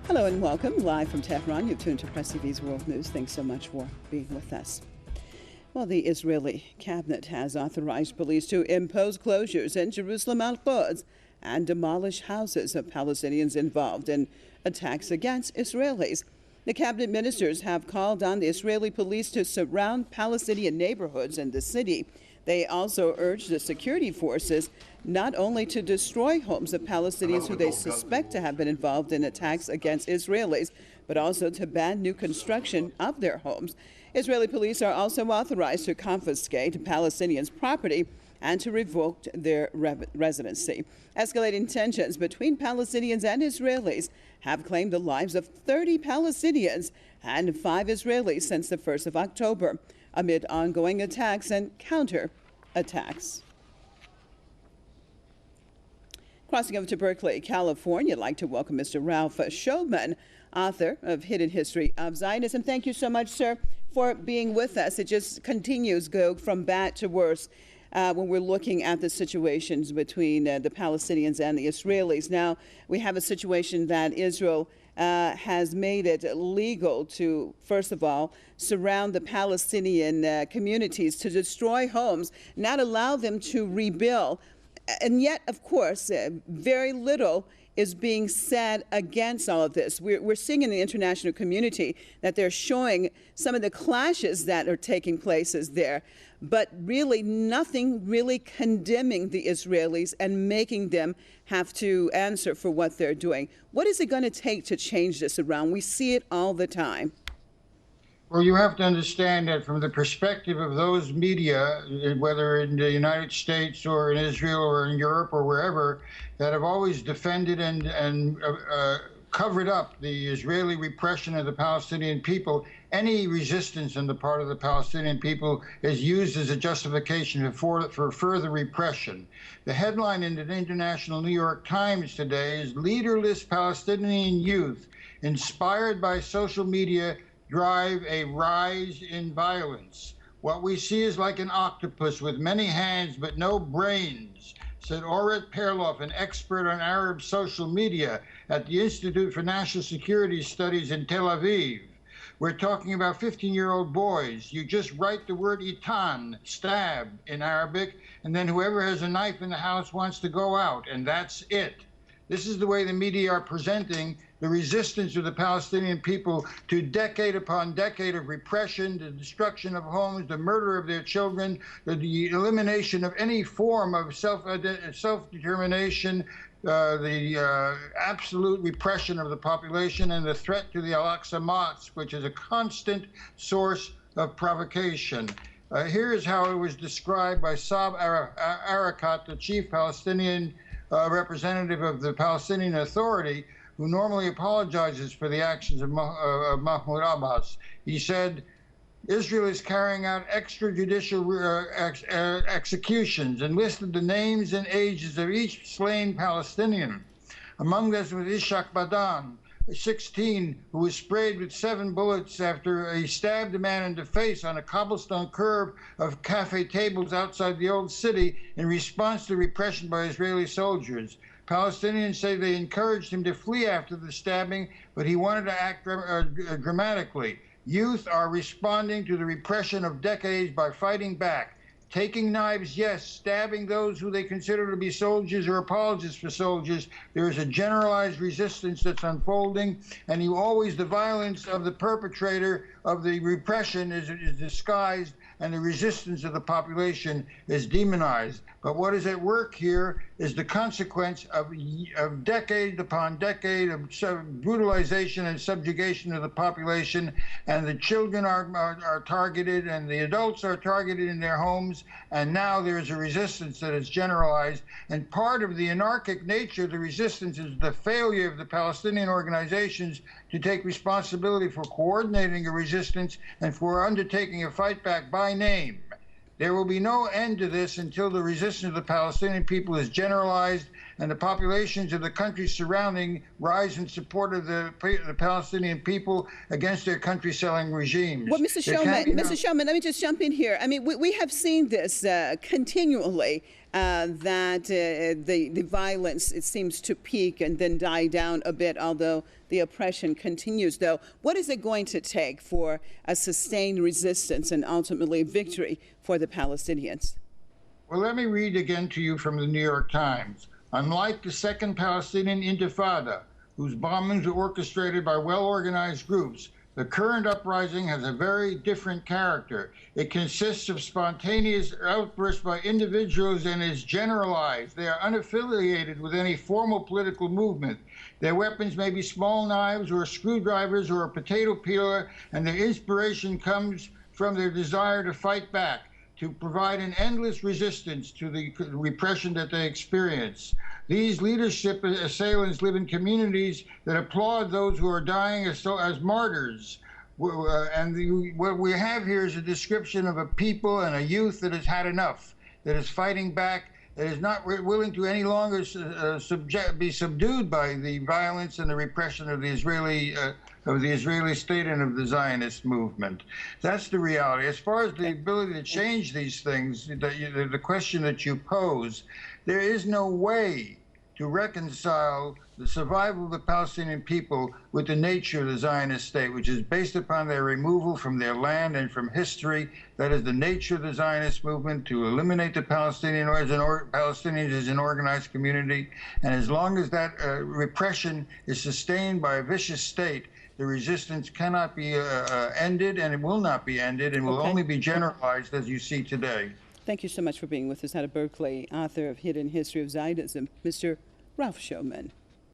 Hello and welcome. Live from Tehran, you've tuned to PressTV's World News. Thanks so much for being with us. Well, the Israeli cabinet has authorized police to impose closures in Jerusalem al-Quds and demolish houses of Palestinians involved in attacks against Israelis. The cabinet ministers have called on the Israeli police to surround Palestinian neighborhoods in the city. They also urged the security forces not only to destroy homes of Palestinians who they suspect to have been involved in attacks against Israelis, but also to ban new construction of their homes. Israeli police are also authorized to confiscate Palestinians' property and to revoke their residency. Escalating tensions between Palestinians and Israelis have claimed the lives of 30 Palestinians and 5 Israelis since the 1st of October, amid ongoing attacks and counter-attacks. Crossing over to Berkeley, California, I'd like to welcome Mr. Ralph Showman, author of Hidden History of Zionism. Thank you so much, sir, for being with us. It just continues go from bad to worse when we're looking at the situations between the Palestinians and the Israelis. Now, we have a situation that Israel has made it legal to, first of all, surround the Palestinian communities, to destroy homes, not allow them to rebuild. And yet, of course, very little is being said against all of this. We're seeing in the international community that they're showing some of the clashes that are taking places there, but really nothing really condemning the Israelis and making them have to answer for what they're doing. What is it going to take to change this around? We see it all the time. Well, you have to understand that from the perspective of those media, whether in the United States or in Israel or in Europe or wherever, that have always defended and covered up the Israeli repression of the Palestinian people, any resistance on the part of the Palestinian people is used as a justification for further repression. The headline in the International New York Times today is "Leaderless Palestinian Youth Inspired by Social Media Drive a Rise in Violence. What we see is like an octopus with many hands but no brains," said Oret Perloff, an expert on Arab social media at the Institute for National Security Studies in Tel Aviv. We're talking about 15-year-old boys. You just write the word itan, stab, in Arabic, and then whoever has a knife in the house wants to go out, and that's it. This is the way the media are presenting the resistance of the Palestinian people to decade upon decade of repression, the destruction of homes, the murder of their children, the elimination of any form of self-determination, the absolute repression of the population, and the threat to the Al-Aqsa Mosque, which is a constant source of provocation. Here is how it was described by Saab Erekat, the chief Palestinian representative of the Palestinian Authority, who normally apologizes for the actions of Mahmoud Abbas. He said, "Israel is carrying out extrajudicial executions and listed the names and ages of each slain Palestinian. Among them was Ishaq Badan, 16, who was sprayed with 7 bullets after he stabbed a man in the face on a cobblestone curb of cafe tables outside the old city in response to repression by Israeli soldiers. Palestinians say they encouraged him to flee after the stabbing, but he wanted to act dramatically. Youth are responding to the repression of decades by fighting back. Taking knives, yes, stabbing those who they consider to be soldiers or apologists for soldiers. There is a generalized resistance that's unfolding, and the violence of the perpetrator of the repression is disguised, and the resistance of the population is demonized. But what is at work here is the consequence of decade upon decade of brutalization and subjugation of the population, and the children are targeted, and the adults are targeted in their homes, and now there's a resistance that is generalized. And part of the anarchic nature of the resistance is the failure of the Palestinian organizations to take responsibility for coordinating a resistance and for undertaking a fight back by name. There will be no end to this until the resistance of the Palestinian people is generalized and the populations of the countries surrounding rise in support of the Palestinian people against their country-selling regimes. Well, Mr. Shulman, let me just jump in here. I mean, we have seen this continually, that the violence, it seems to peak and then die down a bit, although the oppression continues, though. What is it going to take for a sustained resistance and ultimately victory for the Palestinians? Well, let me read again to you from the New York Times. Unlike the Second Palestinian Intifada, whose bombings were orchestrated by well-organized groups, the current uprising has a very different character. It consists of spontaneous outbursts by individuals and is generalized. They are unaffiliated with any formal political movement. Their weapons may be small knives or screwdrivers or a potato peeler, and their inspiration comes from their desire to fight back, to provide an endless resistance to the repression that they experience. These leadership assailants live in communities that applaud those who are dying as martyrs. And what we have here is a description of a people and a youth that has had enough, that is fighting back, that is not willing to any longer be subdued by the violence and the repression of the Israeli state and of the Zionist movement. That's the reality. As far as the ability to change these things, the question that you pose, there is no way to reconcile the survival of the Palestinian people with the nature of the Zionist state, which is based upon their removal from their land and from history. That is the nature of the Zionist movement, to eliminate the Palestinians as an organized community. And as long as that repression is sustained by a vicious state, the resistance cannot be ended, and it will not be ended, and will only be generalized as you see today. Thank you so much for being with us out of Berkeley, author of Hidden History of Zionism, Mr. Ralph Shulman.